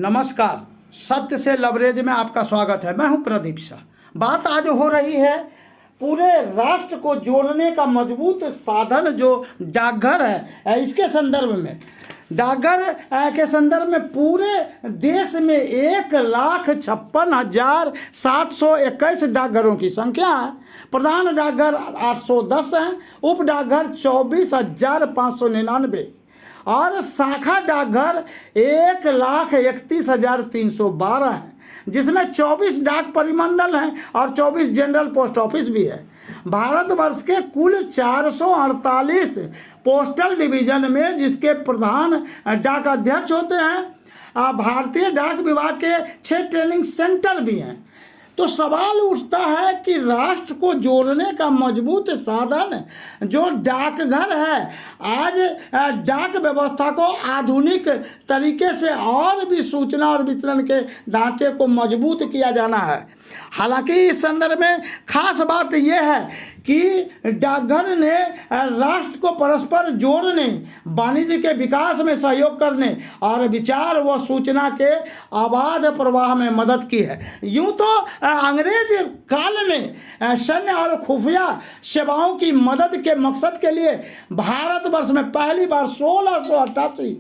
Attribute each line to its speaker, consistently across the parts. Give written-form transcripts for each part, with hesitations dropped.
Speaker 1: नमस्कार, सत्य से लवरेज में आपका स्वागत है। मैं हूं प्रदीप शाह। बात आज हो रही है पूरे राष्ट्र को जोड़ने का मजबूत साधन जो डाकघर है, इसके संदर्भ में। डाकघर के संदर्भ में पूरे देश में 1,56,721 डाकघरों की संख्या है। प्रधान डाकघर 810 हैं, उप डाकघर 24,599 और शाखा डाकघर 1,31,312 हैं, जिसमें 24 डाक परिमंडल हैं और 24 जनरल पोस्ट ऑफिस भी है। भारतवर्ष के कुल 448 पोस्टल डिवीजन में जिसके प्रधान डाक अध्यक्ष होते हैं, भारतीय डाक विभाग के 6 ट्रेनिंग सेंटर भी हैं। तो सवाल उठता है कि राष्ट्र को जोड़ने का मजबूत साधन जो डाकघर है, आज डाक व्यवस्था को आधुनिक तरीके से और भी सूचना और वितरण के ढांचे को मजबूत किया जाना है। हालांकि इस संदर्भ में खास बात यह है कि डाकघर ने राष्ट्र को परस्पर जोड़ने, वाणिज्य के विकास में सहयोग करने और विचार व सूचना के अबाध प्रवाह में मदद की है। यूं तो अंग्रेज काल में सैन्य और खुफिया सेवाओं की मदद के मकसद के लिए भारतवर्ष में पहली बार 1688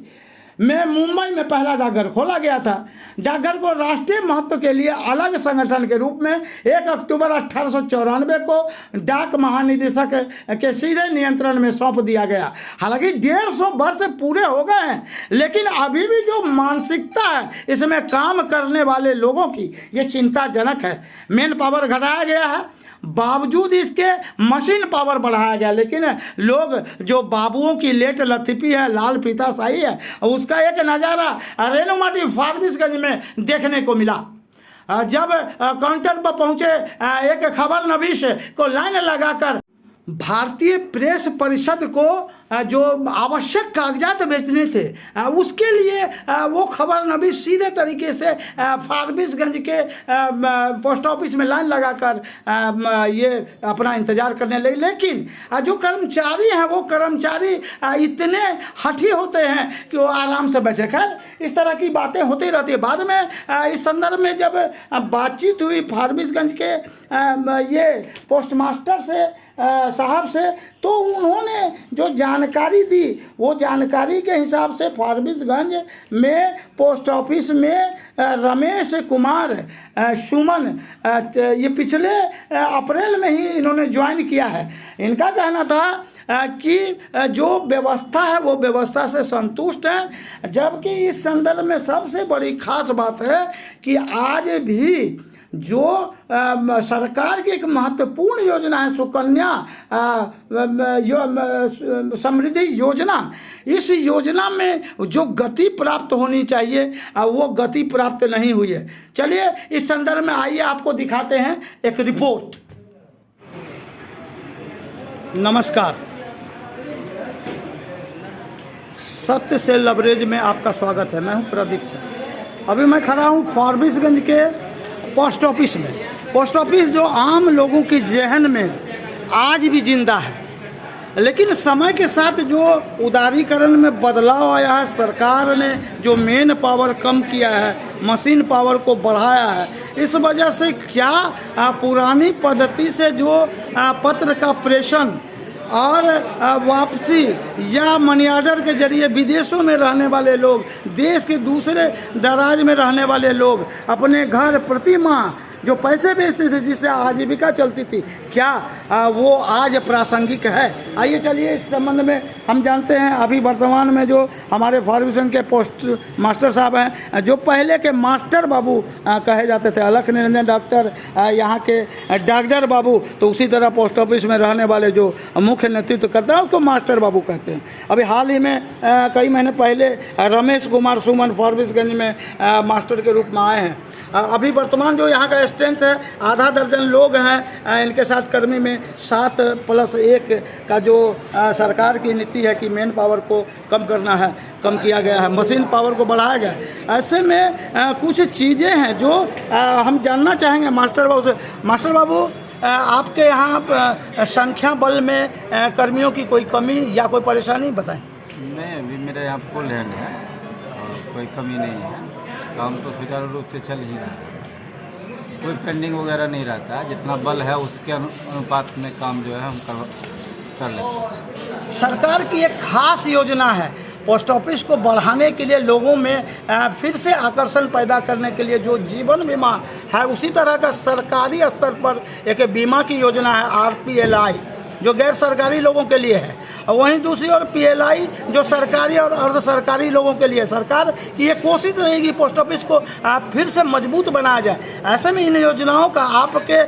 Speaker 1: में मुंबई में पहला डाकघर खोला गया था। डाकघर को राष्ट्रीय महत्व के लिए अलग संगठन के रूप में 1 अक्टूबर 1894 को डाक महानिदेशक के सीधे नियंत्रण में सौंप दिया गया। हालांकि 150 वर्ष पूरे हो गए हैं, लेकिन अभी भी जो मानसिकता है इसमें काम करने वाले लोगों की ये चिंताजनक है। मैन पावर घटाया गया है, बावजूद इसके मशीन पावर बढ़ाया गया, लेकिन लोग जो बाबुओं की लेट लतीफ़ी है, लाल फीताशाही है, उसका एक नज़ारा रेणुमाटी फारबिसगंज में देखने को मिला। जब काउंटर पर पहुंचे एक खबर नवीश को लाइन लगाकर भारतीय प्रेस परिषद को जो आवश्यक कागजात बेचने थे, उसके लिए वो खबर नवीश सीधे तरीके से फारबिसगंज के पोस्ट ऑफिस में लाइन लगाकर ये अपना इंतज़ार करने लगे। लेकिन जो कर्मचारी हैं वो कर्मचारी इतने हठी होते हैं कि वो आराम से बैठे। खैर, इस तरह की बातें होती रहती है। बाद में इस संदर्भ में जब बातचीत हुई फारबिसगंज के ये पोस्टमास्टर से साहब से, तो उन्होंने जो जानकारी दी वो जानकारी के हिसाब से फारबिसगंज में पोस्ट ऑफिस में रमेश कुमार सुमन ये पिछले अप्रैल में ही इन्होंने ज्वाइन किया है। इनका कहना था कि जो व्यवस्था है वो व्यवस्था से संतुष्ट है, जबकि इस संदर्भ में सबसे बड़ी खास बात है कि आज भी जो सरकार की एक महत्वपूर्ण योजना है सुकन्या समृद्धि योजना, इस योजना में जो गति प्राप्त होनी चाहिए वो गति प्राप्त नहीं हुई है। चलिए इस संदर्भ में आइए आपको दिखाते हैं एक रिपोर्ट। नमस्कार, सत्य से लवरेज में आपका स्वागत है। मैं हूं प्रदीप शाह। अभी मैं खड़ा हूं फारबिसगंज के पोस्ट ऑफिस में। पोस्ट ऑफिस जो आम लोगों की जहन में आज भी जिंदा है, लेकिन समय के साथ जो उदारीकरण में बदलाव आया है, सरकार ने जो मेन पावर कम किया है, मशीन पावर को बढ़ाया है, इस वजह से क्या पुरानी पद्धति से जो पत्र का प्रेषण और वापसी या मनी ऑर्डर के जरिए विदेशों में रहने वाले लोग, देश के दूसरे दराज में रहने वाले लोग अपने घर प्रति माह जो पैसे भेजते थे जिससे आजीविका चलती थी, क्या वो आज प्रासंगिक है? आइए चलिए इस संबंध में हम जानते हैं। अभी वर्तमान में जो हमारे फारबिसगंज के पोस्ट मास्टर साहब हैं, जो पहले के मास्टर बाबू कहे जाते थे, अलख निरंजन डॉक्टर यहाँ के डॉक्टर बाबू, तो उसी तरह पोस्ट ऑफिस में रहने वाले जो मुख्य नेतृत्व करते हैं उसको मास्टर बाबू कहते हैं। अभी हाल ही में कई महीने पहले रमेश कुमार सुमन फारबिसगंज में मास्टर के रूप में आए हैं। अभी वर्तमान जो यहाँ का स्ट्रेंथ है, आधा दर्जन लोग हैं इनके साथ कर्मी में। 7+1 का जो सरकार की नीति है कि मैन पावर को कम करना है, कम किया गया है, मशीन पावर को बढ़ाया गया है। ऐसे में कुछ चीज़ें हैं जो हम जानना चाहेंगे मास्टर बाबू से। मास्टर बाबू, आपके यहाँ संख्या बल में कर्मियों की कोई कमी या कोई परेशानी बताएं।
Speaker 2: नहीं, अभी मेरे यहाँ फुल हैंड है और कोई कमी नहीं है। काम तो सुचारू रूप से चल ही रहा है, कोई पेंडिंग वगैरह नहीं रहता है। जितना बल है उसके अनुपात में काम जो है हम कर लेते हैं।
Speaker 1: सरकार की एक खास योजना है पोस्ट ऑफिस को बढ़ाने के लिए, लोगों में फिर से आकर्षण पैदा करने के लिए, जो जीवन बीमा है उसी तरह का सरकारी स्तर पर एक बीमा की योजना है RPLI, जो गैर सरकारी लोगों के लिए है। और वहीं दूसरी ओर PLI जो सरकारी और अर्ध सरकारी लोगों के लिए। सरकार की ये कोशिश रहेगी पोस्ट ऑफिस को फिर से मजबूत बनाया जाए। ऐसे में इन योजनाओं का आपके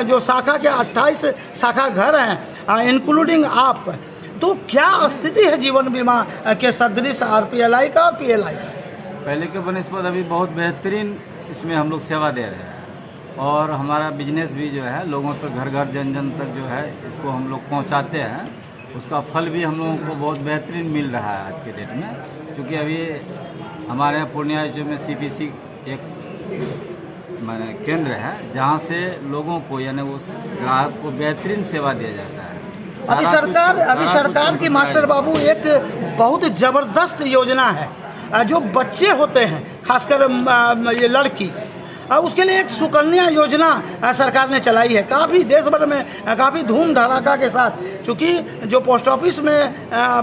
Speaker 1: जो शाखा के 28 शाखा घर हैं इंक्लूडिंग आप, तो क्या स्थिति है जीवन बीमा के सदृश RPLI का और PLI का?
Speaker 2: पहले के बनस्पत अभी बहुत बेहतरीन इसमें हम लोग सेवा दे रहे हैं, और हमारा बिजनेस भी जो है लोगों तक, घर घर जन जन तक जो है इसको हम लोग पहुंचाते हैं। उसका फल भी हम लोगों को बहुत बेहतरीन मिल रहा है आज के डेट में, क्योंकि अभी हमारे यहाँ पूर्णिया में CPC एक माने केंद्र है जहाँ से लोगों को यानी उस ग्राहक को बेहतरीन सेवा दिया जाता है।
Speaker 1: अभी सरकार की मास्टर बाबू एक बहुत ज़बरदस्त योजना है जो बच्चे होते हैं, खासकर ये लड़की, उसके लिए एक सुकन्या योजना सरकार ने चलाई है, काफ़ी देश भर में काफ़ी धूम धड़ाका के साथ। चूँकि जो पोस्ट ऑफिस में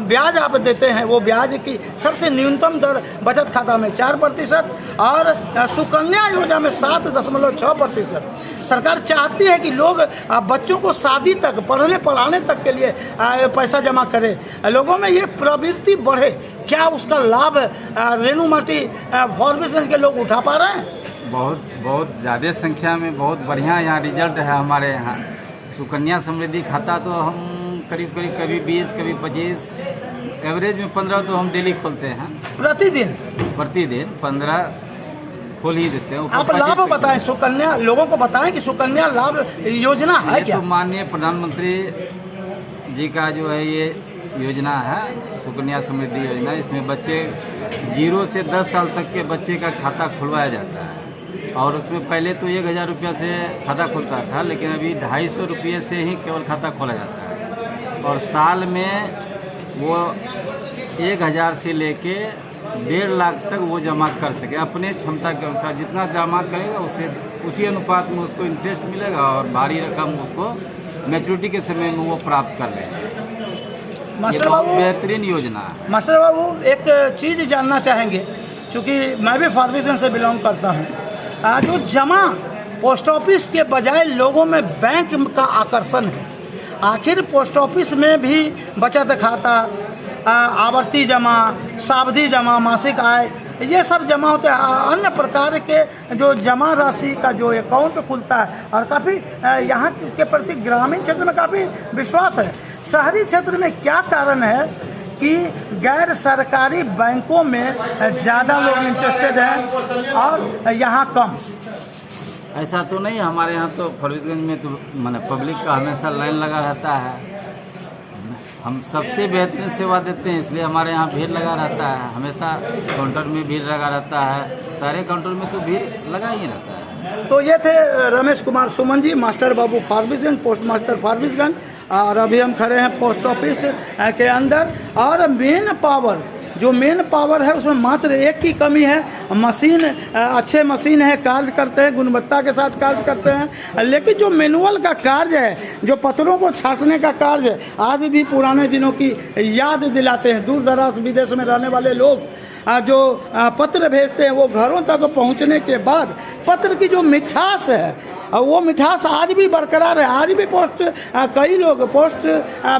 Speaker 1: ब्याज आप देते हैं वो ब्याज की सबसे न्यूनतम दर बचत खाता में 4% और सुकन्या योजना में 7.6%। सरकार चाहती है कि लोग बच्चों को शादी तक, पढ़ने पढ़ाने तक के लिए पैसा जमा करें, लोगों में ये प्रवृत्ति बढ़े। क्या उसका लाभ रेणु माटी फॉर्मेशन के लोग उठा पा रहे हैं?
Speaker 2: बहुत ज़्यादा संख्या में बहुत बढ़िया यहाँ रिजल्ट है हमारे यहाँ। सुकन्या समृद्धि खाता तो हम करीब कभी 20, कभी 25, एवरेज में 15 तो हम डेली खोलते हैं। प्रतिदिन 15 खोल ही देते हैं।
Speaker 1: आप लाभ बताएं, सुकन्या लोगों को बताएं कि सुकन्या लाभ योजना है क्या?
Speaker 2: तो माननीय प्रधानमंत्री जी का जो है ये योजना है सुकन्या समृद्धि योजना। इसमें बच्चे 0 से 10 साल तक के बच्चे का खाता खुलवाया जाता है, और उसमें पहले तो 1000 रुपया से खाता खुलता था, लेकिन अभी 250 रुपये से ही केवल खाता खोला जाता है, और साल में वो 1000 से लेके 1.5 लाख तक वो जमा कर सके अपने क्षमता के अनुसार। जितना जमा करेगा उससे उसी अनुपात में उसको इंटरेस्ट मिलेगा, और भारी रकम उसको मैच्योरिटी के समय में वो प्राप्त कर लेगा। ये बहुत बेहतरीन योजना है।
Speaker 1: मास्टर बाबू एक चीज़ जानना चाहेंगे, चूँकि मैं भी फार्मेशन से बिलोंग करता हूँ, जो जमा पोस्ट ऑफिस के बजाय लोगों में बैंक का आकर्षण है, आखिर पोस्ट ऑफिस में भी बचत खाता, आवर्ती जमा, सावधि जमा, मासिक आय, ये सब जमा होते हैं। अन्य प्रकार के जो जमा राशि का जो अकाउंट खुलता है, और काफ़ी यहाँ के प्रति ग्रामीण क्षेत्र में काफ़ी विश्वास है। शहरी क्षेत्र में क्या कारण है कि गैर सरकारी बैंकों में ज़्यादा लोग इंटरेस्टेड हैं और यहाँ कम?
Speaker 2: ऐसा तो नहीं, हमारे यहाँ तो फरबिसगंज में तो माने पब्लिक का हमेशा लाइन लगा रहता है। हम सबसे बेहतरीन सेवा देते हैं, इसलिए हमारे यहाँ भीड़ लगा रहता है। हमेशा काउंटर में भीड़ लगा रहता है, सारे काउंटर में तो भीड़ लगा ही रहता है।
Speaker 1: तो ये थे रमेश कुमार सुमन जी, मास्टर बाबू फार्मेसिस्ट, पोस्ट मास्टर फार्मेसिस्ट, और अभी हम खड़े हैं पोस्ट ऑफिस के अंदर। और मेन पावर है उसमें मात्र एक की कमी है, मशीन अच्छे मशीन है, कार्य करते हैं, गुणवत्ता के साथ कार्य करते हैं, लेकिन जो मैनुअल का कार्य है, जो पत्रों को छांटने का कार्य है, आज भी पुराने दिनों की याद दिलाते हैं। दूर दराज विदेश में रहने वाले लोग जो पत्र भेजते हैं, वो घरों तक पहुंचने के बाद पत्र की जो मिठास है, वो मिठास आज भी बरकरार है। आज भी कई लोग पोस्ट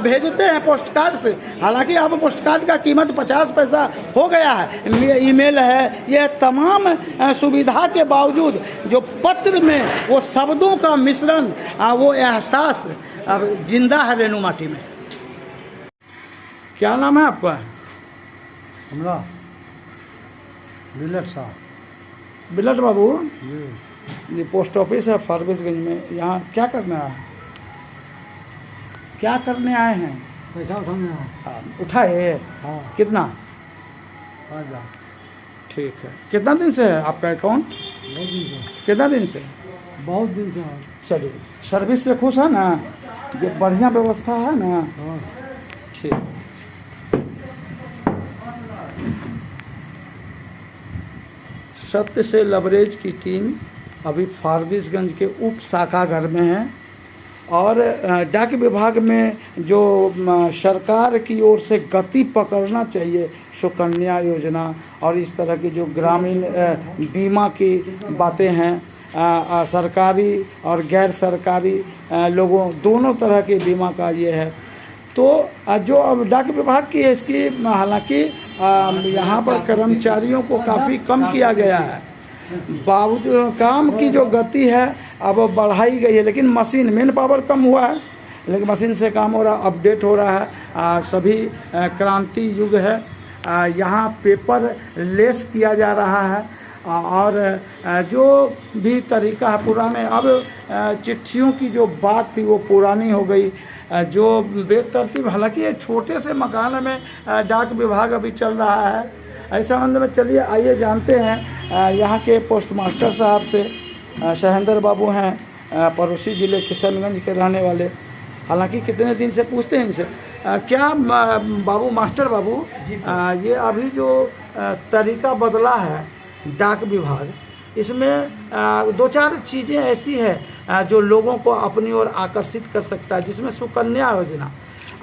Speaker 1: भेजते हैं पोस्ट कार्ड से, हालांकि अब पोस्ट कार्ड का कीमत 50 पैसा हो गया है, ईमेल है, ये तमाम सुविधा के बावजूद जो पत्र में वो शब्दों का मिश्रण, वो एहसास अब जिंदा है रेणु माटी में। क्या नाम है आपका?
Speaker 3: हमरा बिलट साहब।
Speaker 1: बिलट बाबू,
Speaker 3: जी
Speaker 1: ये पोस्ट ऑफिस है फारबिसगंज में, यहाँ क्या करने आए हैं? क्या करने आए हैं?
Speaker 3: पैसा उठाने आया।
Speaker 1: उठाए?
Speaker 3: हाँ।
Speaker 1: कितना?
Speaker 3: 5 लाख।
Speaker 1: ठीक है। कितना दिन से है आपका अकाउंट?
Speaker 3: बहुत दिन से।
Speaker 1: कितना दिन से?
Speaker 3: बहुत दिन से।
Speaker 1: चलिए, सर्विस से खुश है ना? ये बढ़िया व्यवस्था है ना?
Speaker 3: हाँ।
Speaker 1: ठीक। सत्य से लवरेज की टीम अभी फारबिसगंज के उप शाखा घर में है और डाक विभाग में जो सरकार की ओर से गति पकड़ना चाहिए सुकन्या योजना और इस तरह की जो ग्रामीण बीमा की बातें हैं, सरकारी और गैर सरकारी लोगों दोनों तरह के बीमा का ये है। तो जो अब डाक विभाग की है इसकी हालांकि यहाँ पर कर्मचारियों को काफ़ी कम किया गया है, बावजूद काम की जो गति है अब बढ़ाई गई है, लेकिन मशीन मैन पावर कम हुआ है, लेकिन मशीन से काम हो रहा, अपडेट हो रहा है। सभी क्रांति युग है, यहाँ पेपर लेस किया जा रहा है और जो भी तरीका है पुराने, अब चिट्ठियों की जो बात थी वो पुरानी हो गई। जो बेतरतीब, हालांकि ये छोटे से मकान में डाक विभाग अभी चल रहा है। ऐसे संबंध में चलिए आइए जानते हैं यहाँ के पोस्ट मास्टर साहब से। शहेंद्र बाबू हैं, पड़ोसी ज़िले किशनगंज के रहने वाले। हालांकि कितने दिन से पूछते हैं इनसे, क्या बाबू मास्टर बाबू ये अभी जो तरीका बदला है डाक विभाग, इसमें दो चार चीज़ें ऐसी है जो लोगों को अपनी ओर आकर्षित कर सकता है, जिसमें सुकन्या योजना।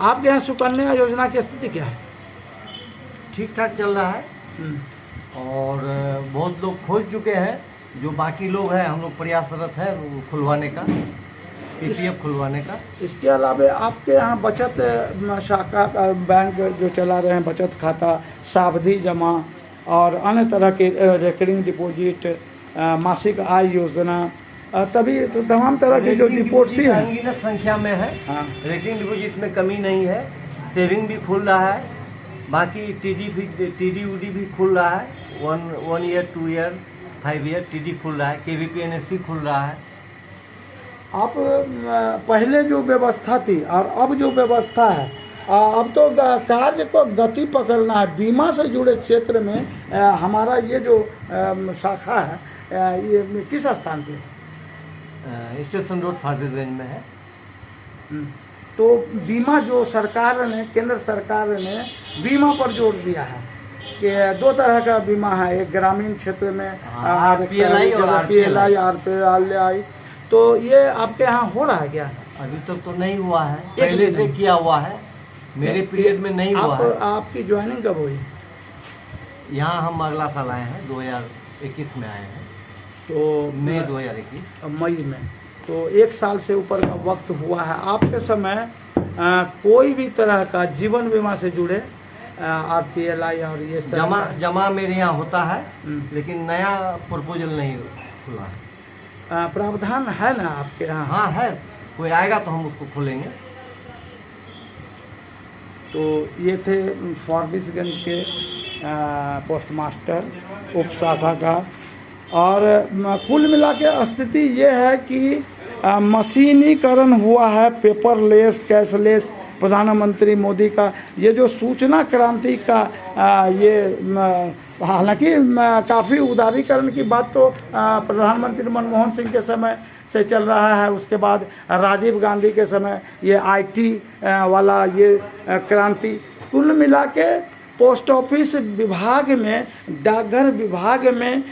Speaker 1: आपके यहाँ सुकन्या योजना की स्थिति क्या है?
Speaker 4: ठीक ठाक चल रहा है और बहुत लोग खोल चुके हैं। जो बाकी लोग हैं हम लोग प्रयासरत है खुलवाने का, पीपीएफ खुलवाने का।
Speaker 1: इसके अलावा आपके यहाँ बचत शाखा बैंक जो चला रहे हैं, बचत खाता, सावधि जमा और अन्य तरह के रेकरिंग डिपॉजिट, मासिक आय योजना, तभी तो तमाम तरह की जो डिपॉजिट है
Speaker 4: अनगिनत संख्या में है।
Speaker 1: हाँ।
Speaker 4: रेकरिंग डिपॉजिट में कमी नहीं है, सेविंग भी खुल रहा है, बाकी टीडी भी खुल रहा है, 1 ईयर 2 ईयर 5 ईयर टीडी खुल रहा है, केवीपी एनएससी खुल रहा है।
Speaker 1: आप पहले जो व्यवस्था थी और अब जो व्यवस्था है, अब तो कार्य को गति पकड़ना है। बीमा से जुड़े क्षेत्र में हमारा ये जो शाखा है ये किस स्थान पे है?
Speaker 4: स्टेशन रोड फारबिसगंज में है।
Speaker 1: तो बीमा जो सरकार ने, केंद्र सरकार ने बीमा पर जोर दिया है कि 2 तरह का बीमा है, एक ग्रामीण क्षेत्र में
Speaker 4: PLI और
Speaker 1: RPLI। तो ये आपके यहाँ हो रहा है क्या?
Speaker 4: अभी तक तो नहीं हुआ है, पहले से किया हुआ है, मेरे पीरियड में नहीं हुआ है।
Speaker 1: आपकी ज्वाइनिंग कब हुई?
Speaker 4: यहाँ हम अगला साल आए हैं, 2021 में आए हैं,
Speaker 1: तो
Speaker 4: मई 2021
Speaker 1: मई में। तो 1 साल से ऊपर का वक्त हुआ है। आपके समय कोई भी तरह का जीवन बीमा से जुड़े RPLI और ये
Speaker 4: जमा मेरे यहाँ होता है, लेकिन नया प्रपोजल नहीं खुला है।
Speaker 1: प्रावधान है ना आपके यहाँ?
Speaker 4: हाँ है, कोई आएगा तो हम उसको खोलेंगे।
Speaker 1: तो ये थे फारबिसगंज के पोस्ट मास्टर उप शाखा का। और कुल मिला के स्थिति ये है कि मशीनीकरण हुआ है, पेपरलेस, कैशलेस। प्रधानमंत्री मोदी का ये जो सूचना क्रांति का ये हालांकि काफ़ी उदारीकरण की बात तो प्रधानमंत्री मनमोहन सिंह के समय से चल रहा है, उसके बाद राजीव गांधी के समय ये IT वाला ये क्रांति। कुल मिला के पोस्ट ऑफिस विभाग में, डाकघर विभाग में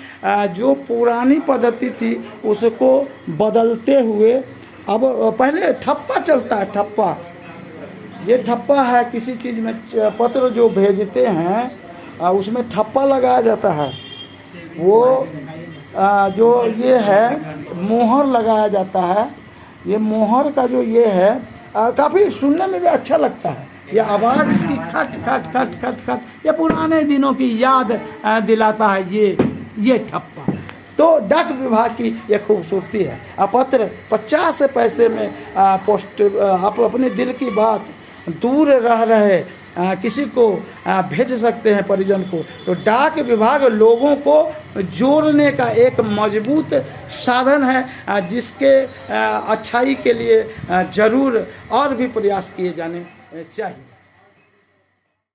Speaker 1: जो पुरानी पद्धति थी उसको बदलते हुए अब पहले ठप्पा चलता है, ठप्पा, ये ठप्पा है। किसी चीज़ में पत्र जो भेजते हैं उसमें ठप्पा लगाया जाता है, वो जो ये है मोहर लगाया जाता है। ये मोहर का जो ये है काफ़ी सुनने में भी अच्छा लगता है। ये आवाज़ इसकी खट खट खट खट खट, ये पुराने दिनों की याद दिलाता है ये ठप्पा। तो डाक विभाग की ये खूबसूरती है। पत्र 50 पैसे में पोस्ट, आप अपने दिल की बात दूर रह रहे किसी को भेज सकते हैं, परिजन को। तो डाक विभाग लोगों को जोड़ने का एक मजबूत साधन है, जिसके अच्छाई के लिए ज़रूर और भी प्रयास किए जाने चाहिए।